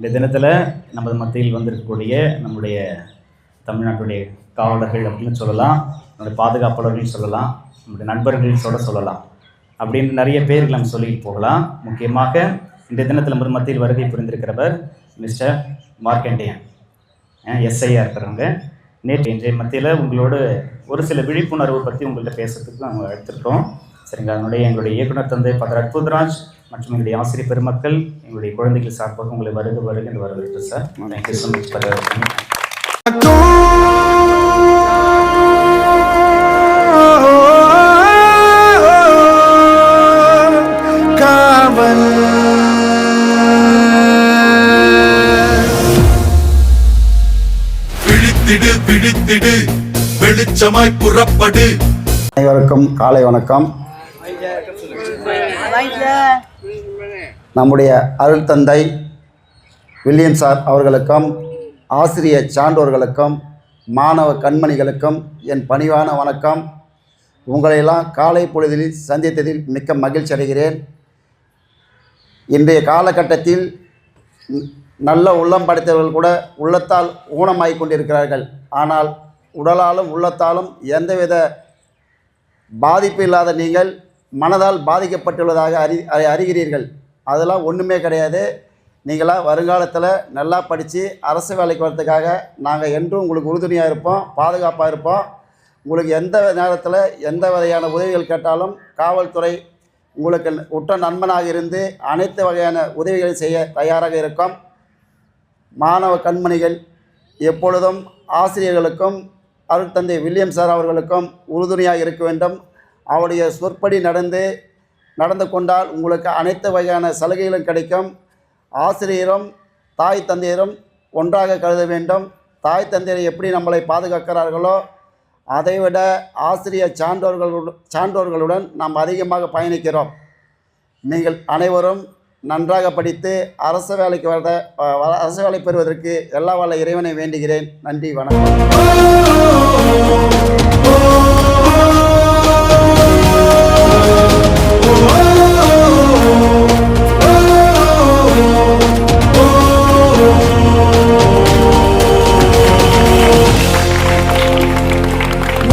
இந்த தினத்தில் நமது மத்தியில் வந்திருக்கக்கூடிய நம்முடைய தமிழ்நாட்டுடைய காவலர்கள் அப்படின்னு சொல்லலாம், நம்முடைய பாதுகாப்பாளர்களையும் சொல்லலாம், நம்முடைய நண்பர்களையும் சொல்லலாம் அப்படின்னு நிறைய பேர்கள் நம்ம சொல்லிட்டு போகலாம். முக்கியமாக இந்த தினத்தில் நமது மத்தியில் வருகை புரிந்திருக்கிறவர் மிஸ்டர் மார்க்கண்டேயன் எஸ்ஐயாக இருக்கிறவங்க. நேற்று இன்றைய மத்தியில் உங்களோட ஒரு சில விழிப்புணர்வு பற்றி உங்கள்கிட்ட பேசுறதுக்கு நம்ம எடுத்துருக்கோம். சரிங்களா? அதனுடைய எங்களுடைய இயக்குனர் தந்தை பதர் அற்புதராஜ் மற்றும் எங்களுடைய ஆசிரியர் பெருமக்கள், எங்களுடைய குழந்தைகள் சார்பாக உங்களை வருக என்று வரவேற்று சார். தேங்க்யூ ஸோ மச் பதர். பிடித்திடு வெளிச்சமாய் புறப்படு. அனைவருக்கும் காலை வணக்கம். நம்முடைய அருள் தந்தை வில்லியம் சார் அவர்களுக்கும், ஆசிரியர் சான்றோர்களுக்கும், மாணவ கண்மணிகளுக்கும் என் பணிவான வணக்கம். உங்களையெல்லாம் காலை பொழுதில் சந்தித்ததில் மிக்க மகிழ்ச்சி அடைகிறேன். இன்றைய காலகட்டத்தில் நல்ல உள்ளம் படைத்தவர்கள் கூட உள்ளத்தால் ஊனமாகிக் கொண்டிருக்கிறார்கள். ஆனால் உடலாலும் உள்ளத்தாலும் எந்தவித பாதிப்பு இல்லாத நீங்கள் மனதால் பாதிக்கப்பட்டுள்ளதாக அறிகிறீர்கள். அதெல்லாம் ஒன்றுமே கிடையாது. நீங்களாம் வருங்காலத்தில் நல்லா படித்து அரசு வேலைக்கு வரதுக்காக நாங்கள் என்றும் உங்களுக்கு உறுதுணையாக இருப்போம், பாதுகாப்பாக இருப்போம். உங்களுக்கு எந்த நேரத்தில் எந்த வகையான உதவிகள் கேட்டாலும் காவல்துறை உங்களுக்கு உற்ற நண்பனாக இருந்து அனைத்து வகையான உதவிகளை செய்ய தயாராக இருக்கும். மாணவ கண்மணிகள் எப்பொழுதும் ஆசிரியர்களுக்கும் அருட்தந்தை வில்லியம் சார் அவர்களுக்கும் உறுதுணையாக இருக்க வேண்டும். அவருடைய சொற்படி நடந்து கொண்டால் உங்களுக்கு அனைத்து வகையான சலுகைகளும் கிடைக்கும். ஆசிரியரும் தாய் தந்தையரும் ஒன்றாக கருத வேண்டும். தாய் தந்தையரை எப்படி நம்மளை பாதுகாக்கிறார்களோ அதைவிட ஆசிரியர் சான்றோர்களுடன் நாம் அதிகமாக பயணிக்கிறோம். நீங்கள் அனைவரும் நன்றாக படித்து அரசு வேலை பெறுவதற்கு எல்லா வல்ல இறைவனை வேண்டுகிறேன். நன்றி, வணக்கம்.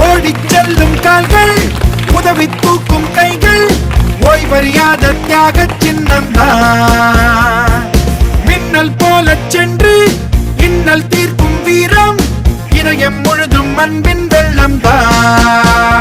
ஓடிச் செல்லும் கால்கள், உதவி தூக்கும் கைகள், ஓய்வறியாத தியாக சின்னம்தான். மின்னல் போல சென்று இன்னல் தீர்க்கும் வீரம், இதயம் முழுதும் அன்பின் வெள்ளம்தான்.